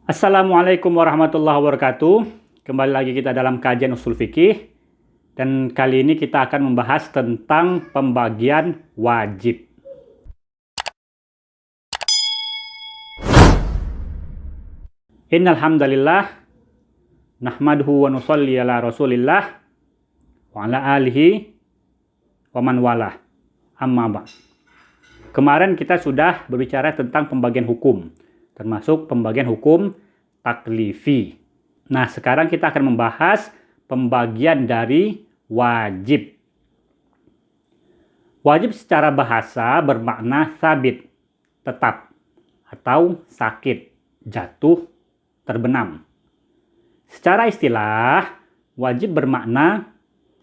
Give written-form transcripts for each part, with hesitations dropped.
Assalamualaikum warahmatullahi wabarakatuh. Kembali lagi kita dalam kajian usul fikih. Dan kali ini kita akan membahas tentang pembagian wajib. Innal hamdalillah nahmaduhu wa nusalli ala Rasulillah wa ala alihi wa man walah. Amma ba'd. Kemarin kita sudah berbicara tentang pembagian hukum, termasuk pembagian hukum taklifi. Nah, sekarang kita akan membahas pembagian dari wajib. Wajib secara bahasa bermakna sabit, tetap, atau sakit, jatuh, terbenam. Secara istilah, wajib bermakna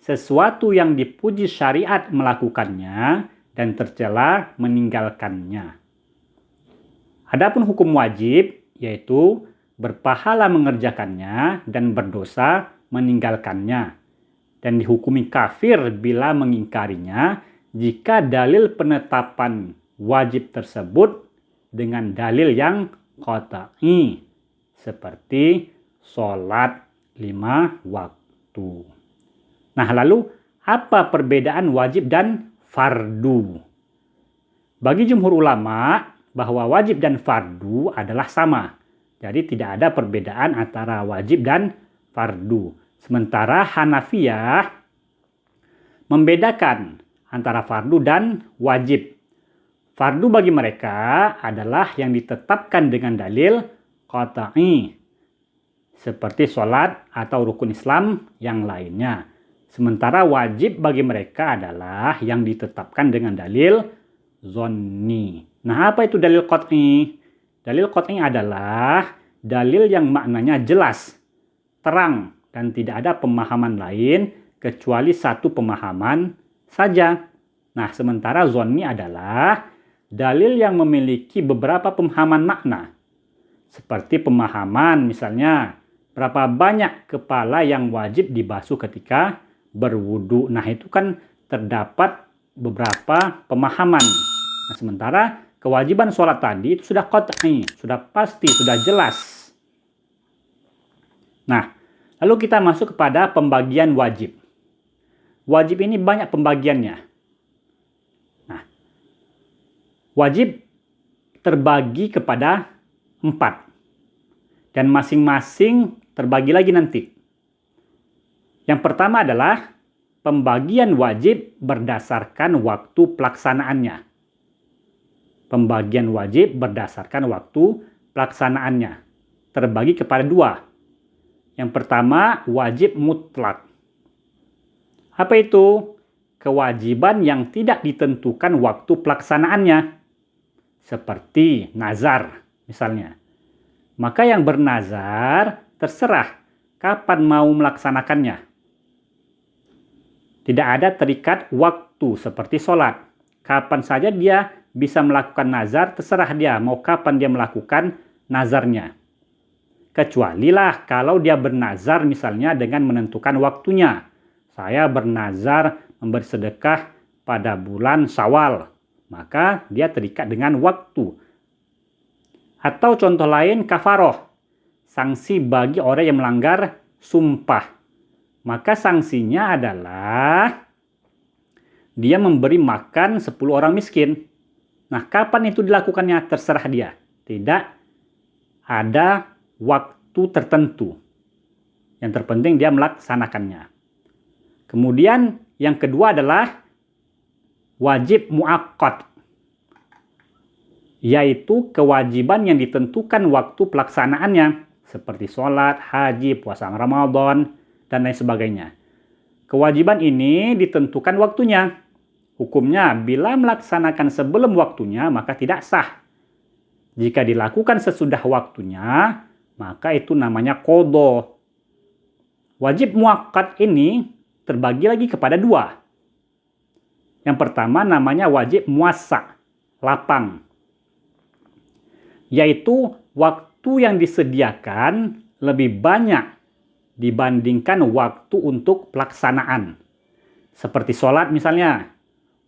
sesuatu yang dipuji syariat melakukannya dan tercela meninggalkannya. Adapun hukum wajib, yaitu berpahala mengerjakannya dan berdosa meninggalkannya, dan dihukumi kafir bila mengingkarinya jika dalil penetapan wajib tersebut dengan dalil yang qat'i, seperti sholat 5 waktu. Nah, lalu apa perbedaan wajib dan fardu? Bagi jumhur ulama, bahwa wajib dan fardu adalah sama. Jadi tidak ada perbedaan antara wajib dan fardu. Sementara Hanafiyah membedakan antara fardu dan wajib. Fardu bagi mereka adalah yang ditetapkan dengan dalil qat'i, seperti sholat atau rukun Islam yang lainnya. Sementara wajib bagi mereka adalah yang ditetapkan dengan dalil zonni. Nah, apa itu dalil qat'i? Dalil qat'i adalah dalil yang maknanya jelas, terang, dan tidak ada pemahaman lain kecuali satu pemahaman saja. Nah, sementara zonni adalah dalil yang memiliki beberapa pemahaman makna. Seperti pemahaman misalnya, berapa banyak kepala yang wajib dibasuh ketika berwudu. Nah, itu kan terdapat beberapa pemahaman. Nah, sementara kewajiban sholat tadi itu sudah qat'i, sudah pasti, sudah jelas. Nah, lalu kita masuk kepada pembagian wajib. Wajib ini banyak pembagiannya. Nah, wajib terbagi kepada 4. Dan masing-masing terbagi lagi nanti. Yang pertama adalah pembagian wajib berdasarkan waktu pelaksanaannya. Pembagian wajib berdasarkan waktu pelaksanaannya. Terbagi kepada 2. Yang pertama, wajib mutlak. Apa itu? Kewajiban yang tidak ditentukan waktu pelaksanaannya. Seperti nazar, misalnya. Maka yang bernazar terserah kapan mau melaksanakannya. Tidak ada terikat waktu seperti sholat. Kapan saja dia bisa melakukan nazar, terserah dia mau kapan dia melakukan nazarnya. Kecualilah kalau dia bernazar misalnya dengan menentukan waktunya. Saya bernazar memberi sedekah pada bulan Syawal. Maka dia terikat dengan waktu. Atau contoh lain, kafaroh. Sanksi bagi orang yang melanggar sumpah. Maka sanksinya adalah dia memberi makan 10 orang miskin. Nah, kapan itu dilakukannya? Terserah dia. Tidak ada waktu tertentu. Yang terpenting dia melaksanakannya. Kemudian yang kedua adalah wajib muaqqat, yaitu kewajiban yang ditentukan waktu pelaksanaannya, seperti sholat, haji, puasa Ramadan, dan lain sebagainya. Kewajiban ini ditentukan waktunya. Hukumnya, bila melaksanakan sebelum waktunya, maka tidak sah. Jika dilakukan sesudah waktunya, maka itu namanya qadha. Wajib muaqqat ini terbagi lagi kepada 2. Yang pertama namanya wajib muwassa', lapang. Yaitu waktu yang disediakan lebih banyak dibandingkan waktu untuk pelaksanaan. Seperti sholat misalnya.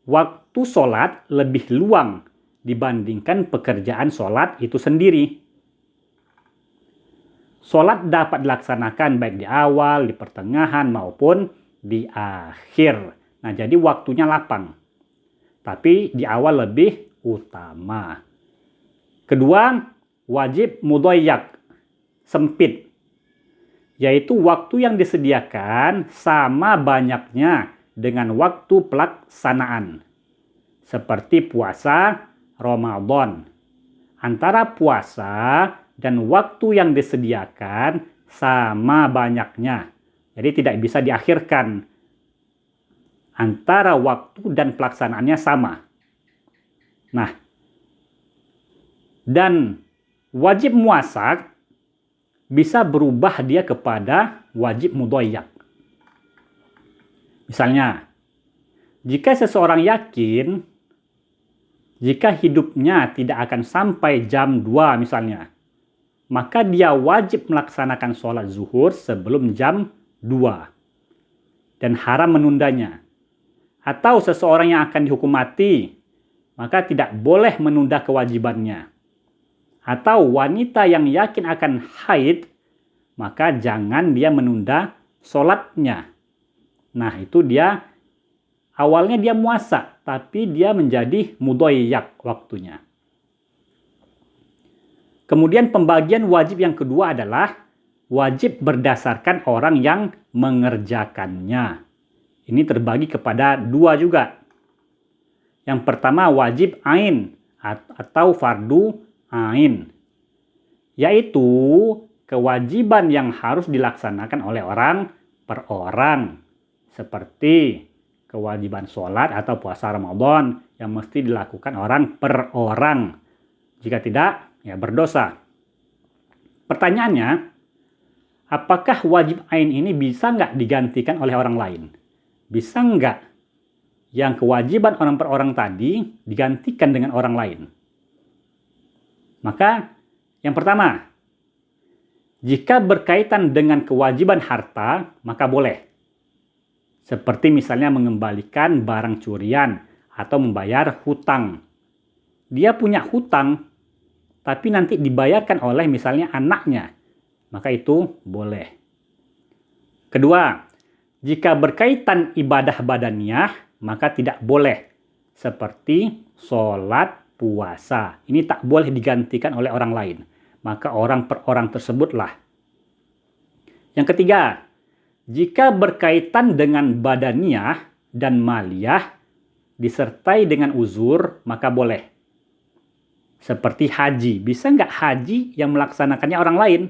Waktu sholat lebih luang dibandingkan pekerjaan sholat itu sendiri. sholat dapat dilaksanakan baik di awal, di pertengahan, maupun di akhir. Nah, jadi waktunya lapang. Tapi di awal lebih utama. Kedua, wajib mudhayyak, sempit. Yaitu waktu yang disediakan sama banyaknya dengan waktu pelaksanaan. Seperti puasa Ramadan. Antara puasa dan waktu yang disediakan sama banyaknya. Jadi tidak bisa diakhirkan. Antara waktu dan pelaksanaannya sama. Nah, dan wajib muwasak bisa berubah dia kepada wajib mudhayyak. Misalnya, jika seseorang yakin jika hidupnya tidak akan sampai jam 2 misalnya, maka dia wajib melaksanakan sholat zuhur sebelum jam 2 dan haram menundanya. Atau seseorang yang akan dihukum mati, maka tidak boleh menunda kewajibannya. Atau wanita yang yakin akan haid, maka jangan dia menunda sholatnya. Nah, itu dia awalnya dia muasa, tapi dia menjadi mudhayyak waktunya. Kemudian pembagian wajib yang kedua adalah wajib berdasarkan orang yang mengerjakannya. Ini terbagi kepada dua juga. Yang pertama wajib ain atau fardu ain. Yaitu kewajiban yang harus dilaksanakan oleh orang per orang. Seperti kewajiban sholat atau puasa Ramadan yang mesti dilakukan orang per orang. Jika tidak, ya berdosa. Pertanyaannya, apakah wajib ain ini bisa nggak digantikan oleh orang lain? Bisa nggak yang kewajiban orang per orang tadi digantikan dengan orang lain? Maka yang pertama, jika berkaitan dengan kewajiban harta, maka boleh. Seperti misalnya mengembalikan barang curian atau membayar hutang. Dia punya hutang, tapi nanti dibayarkan oleh misalnya anaknya, maka itu boleh. Kedua, jika berkaitan ibadah badaniyah, maka tidak boleh. Seperti sholat, puasa. Ini tak boleh digantikan oleh orang lain. Maka orang per orang tersebutlah. Yang ketiga, jika berkaitan dengan badaniyah dan maliyah, disertai dengan uzur, maka boleh. Seperti haji. Bisa nggak haji yang melaksanakannya orang lain?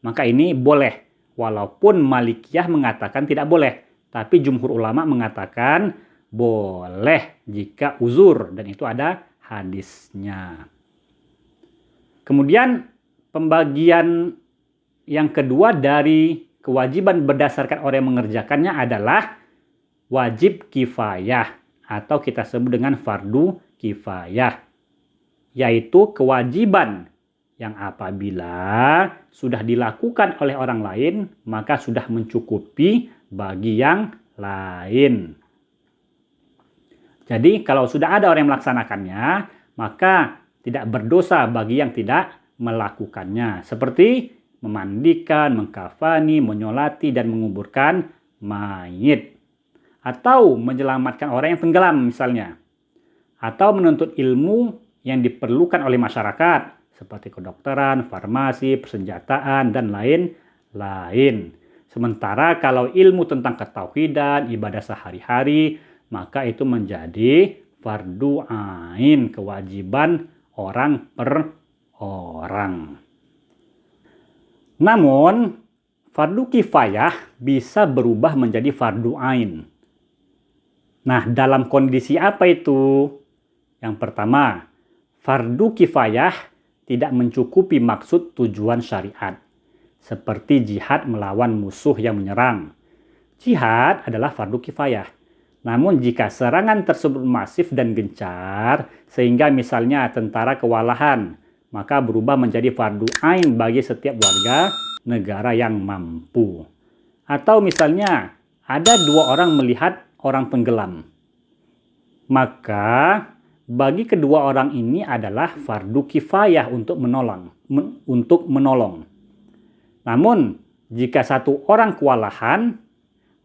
Maka ini boleh. Walaupun Malikiyah mengatakan tidak boleh. Tapi jumhur ulama mengatakan boleh jika uzur. Dan itu ada hadisnya. Kemudian pembagian yang kedua dari kewajiban berdasarkan orang yang mengerjakannya adalah wajib kifayah. Atau kita sebut dengan fardu kifayah. Yaitu kewajiban yang apabila sudah dilakukan oleh orang lain, maka sudah mencukupi bagi yang lain. Jadi kalau sudah ada orang yang melaksanakannya, maka tidak berdosa bagi yang tidak melakukannya. Seperti memandikan, mengkafani, menyolati, dan menguburkan mayit. Atau menyelamatkan orang yang tenggelam misalnya. Atau menuntut ilmu yang diperlukan oleh masyarakat. Seperti kedokteran, farmasi, persenjataan, dan lain-lain. Sementara kalau ilmu tentang ketauhidan, ibadah sehari-hari, maka itu menjadi fardu ain, kewajiban orang per orang. Namun, fardu kifayah bisa berubah menjadi fardu ain. Nah, dalam kondisi apa itu? Yang pertama, fardu kifayah tidak mencukupi maksud tujuan syariat. Seperti jihad melawan musuh yang menyerang. Jihad adalah fardu kifayah. Namun jika serangan tersebut masif dan gencar, sehingga misalnya tentara kewalahan, maka berubah menjadi fardu ain bagi setiap warga negara yang mampu. Atau misalnya ada dua orang melihat orang tenggelam. Maka bagi kedua orang ini adalah fardu kifayah untuk menolong. Namun, jika satu orang kewalahan,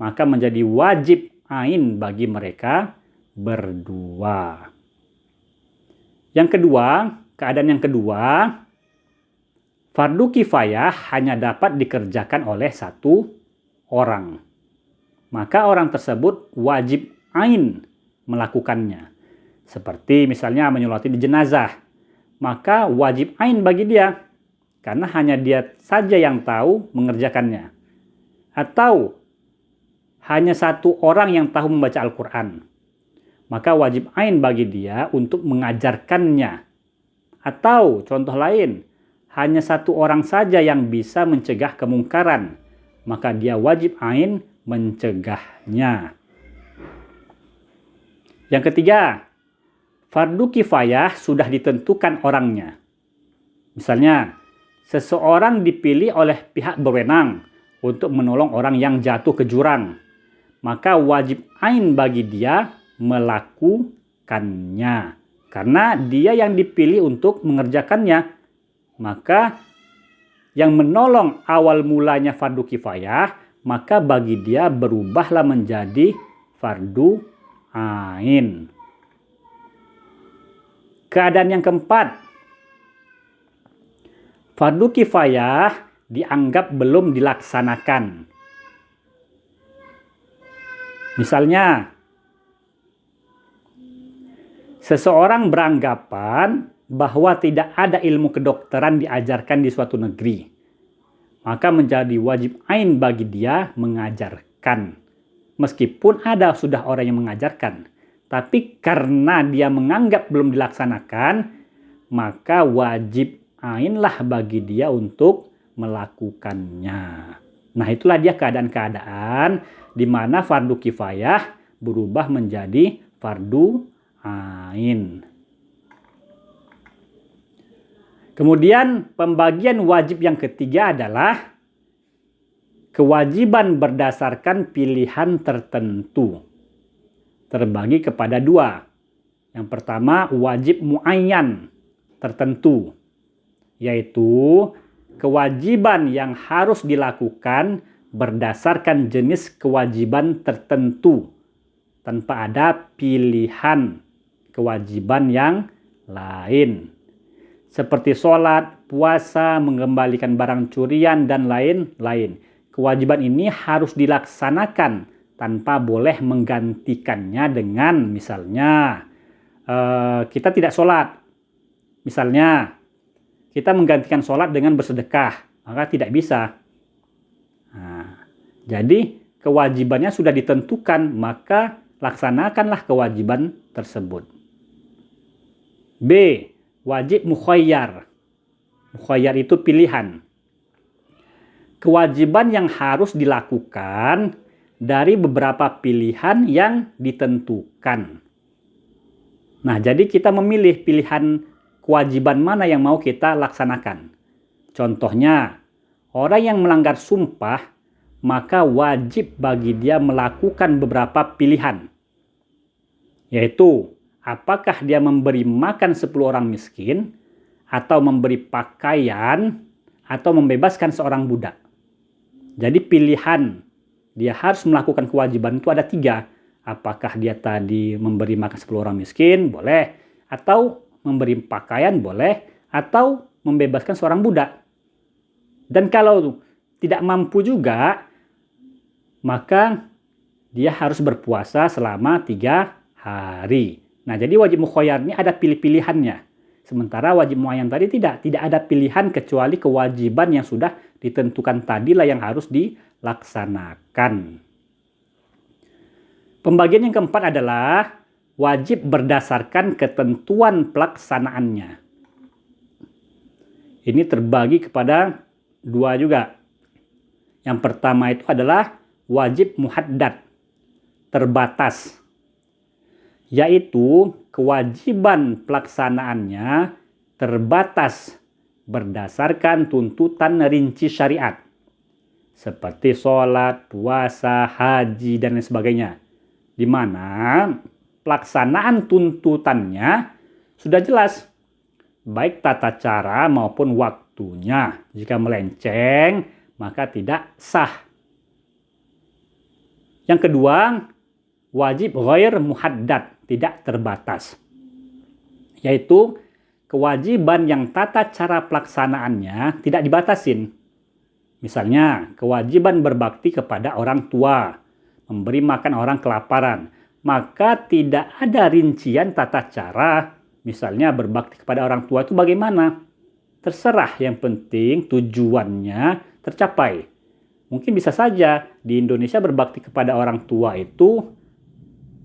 maka menjadi wajib ain bagi mereka berdua. Yang kedua, keadaan yang kedua, fardu kifayah hanya dapat dikerjakan oleh satu orang. Maka orang tersebut wajib ain melakukannya. Seperti misalnya menyolati di jenazah. Maka wajib ain bagi dia. Karena hanya dia saja yang tahu mengerjakannya. Atau hanya satu orang yang tahu membaca Al-Quran. Maka wajib ain bagi dia untuk mengajarkannya. Atau contoh lain, hanya satu orang saja yang bisa mencegah kemungkaran. Maka dia wajib ain mencegahnya. Yang ketiga, fardu kifayah sudah ditentukan orangnya. Misalnya, seseorang dipilih oleh pihak berwenang untuk menolong orang yang jatuh ke jurang. Maka wajib ain bagi dia melakukannya. Karena dia yang dipilih untuk mengerjakannya. Maka yang menolong awal mulanya fardu kifayah, maka bagi dia berubahlah menjadi fardu ain. Keadaan yang keempat, fardu kifayah dianggap belum dilaksanakan. Misalnya, seseorang beranggapan bahwa tidak ada ilmu kedokteran diajarkan di suatu negeri. Maka menjadi wajib ain bagi dia mengajarkan. Meskipun ada sudah orang yang mengajarkan. Tapi karena dia menganggap belum dilaksanakan, maka wajib ainlah bagi dia untuk melakukannya. Nah, itulah dia keadaan-keadaan di mana fardu kifayah berubah menjadi fardu ain. Kemudian pembagian wajib yang ketiga adalah kewajiban berdasarkan pilihan tertentu. Terbagi kepada dua. Yang pertama wajib muayyan tertentu. Yaitu kewajiban yang harus dilakukan berdasarkan jenis kewajiban tertentu. Tanpa ada pilihan kewajiban yang lain. Seperti sholat, puasa, mengembalikan barang curian, dan lain-lain. Kewajiban ini harus dilaksanakan tanpa boleh menggantikannya dengan misalnya kita tidak sholat. Misalnya kita menggantikan sholat dengan bersedekah, maka tidak bisa. Nah, jadi kewajibannya sudah ditentukan, maka laksanakanlah kewajiban tersebut. B. Wajib mukhayyar. Mukhayyar itu pilihan. Kewajiban yang harus dilakukan dari beberapa pilihan yang ditentukan. Nah, jadi kita memilih pilihan kewajiban mana yang mau kita laksanakan. Contohnya, orang yang melanggar sumpah, maka wajib bagi dia melakukan beberapa pilihan. Yaitu, apakah dia memberi makan 10 orang miskin, atau memberi pakaian, atau membebaskan seorang budak. Jadi pilihan, dia harus melakukan kewajiban itu ada 3. Apakah dia tadi memberi makan 10 orang miskin, boleh. Atau memberi pakaian, boleh. Atau membebaskan seorang budak. Dan kalau tidak mampu juga, maka dia harus berpuasa selama 3 hari. Nah, jadi wajib mukhayyar ini ada pilih-pilihannya. Sementara wajib muayyan tadi tidak ada pilihan kecuali kewajiban yang sudah ditentukan tadilah yang harus dilaksanakan. Pembagian yang keempat adalah wajib berdasarkan ketentuan pelaksanaannya. Ini terbagi kepada 2 juga. Yang pertama itu adalah wajib muhaddad, terbatas. Yaitu kewajiban pelaksanaannya terbatas berdasarkan tuntutan rinci syariat. Seperti sholat, puasa, haji, dan lain sebagainya. Di mana pelaksanaan tuntutannya sudah jelas. Baik tata cara maupun waktunya. Jika melenceng, maka tidak sah. Yang kedua, wajib ghair muhaddad, tidak terbatas. Yaitu kewajiban yang tata cara pelaksanaannya tidak dibatasin. Misalnya, kewajiban berbakti kepada orang tua, memberi makan orang kelaparan, maka tidak ada rincian tata cara. Misalnya berbakti kepada orang tua itu bagaimana? Terserah, yang penting tujuannya tercapai. Mungkin bisa saja di Indonesia berbakti kepada orang tua itu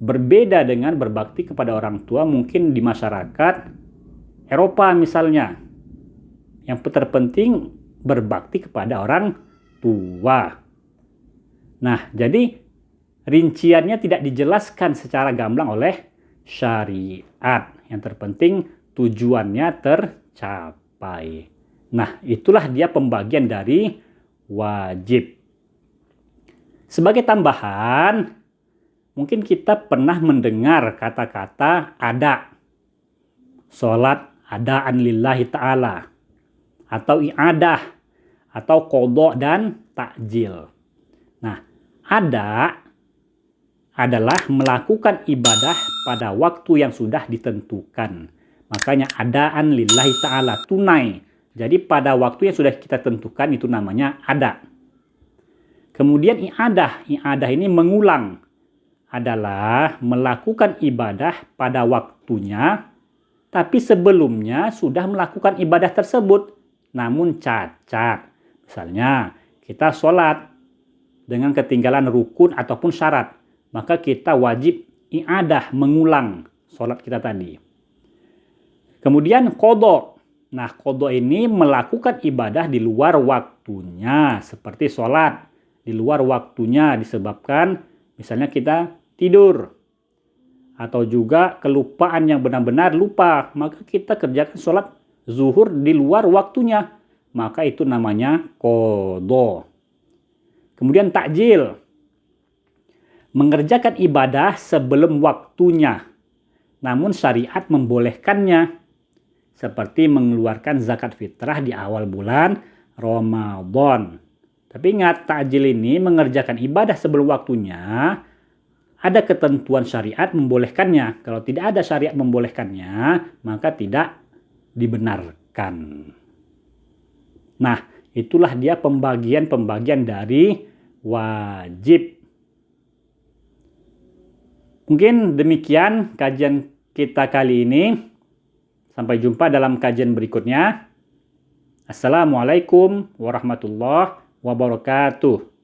berbeda dengan berbakti kepada orang tua mungkin di masyarakat Eropa misalnya. Yang terpenting berbakti kepada orang tua. Nah, jadi rinciannya tidak dijelaskan secara gamblang oleh syariat. Yang terpenting tujuannya tercapai. Nah, itulah dia pembagian dari wajib. Sebagai tambahan, mungkin kita pernah mendengar kata-kata ada. Sholat adaan lillahi ta'ala. Atau i'adah. Atau qadha dan takjil. Nah, ada adalah melakukan ibadah pada waktu yang sudah ditentukan. Makanya adaan lillahi ta'ala, tunai. Jadi pada waktu yang sudah kita tentukan itu namanya ada. Kemudian i'adah. I'adah ini mengulang. Adalah melakukan ibadah pada waktunya, tapi sebelumnya sudah melakukan ibadah tersebut, namun cacat. Misalnya, kita sholat dengan ketinggalan rukun ataupun syarat, maka kita wajib i'adah, mengulang sholat kita tadi. Kemudian qadha. Nah, qadha ini melakukan ibadah di luar waktunya, seperti sholat di luar waktunya disebabkan misalnya kita tidur atau juga kelupaan yang benar-benar lupa, maka kita kerjakan sholat zuhur di luar waktunya, maka itu namanya qadha. Kemudian takjil, mengerjakan ibadah sebelum waktunya, namun syariat membolehkannya, seperti mengeluarkan zakat fitrah di awal bulan Ramadan. Tapi ingat, takjil ini mengerjakan ibadah sebelum waktunya, ada ketentuan syariat membolehkannya. Kalau tidak ada syariat membolehkannya, maka tidak dibenarkan. Nah, itulah dia pembagian-pembagian dari wajib. Mungkin demikian kajian kita kali ini. Sampai jumpa dalam kajian berikutnya. Assalamualaikum warahmatullahi wabarakatuh.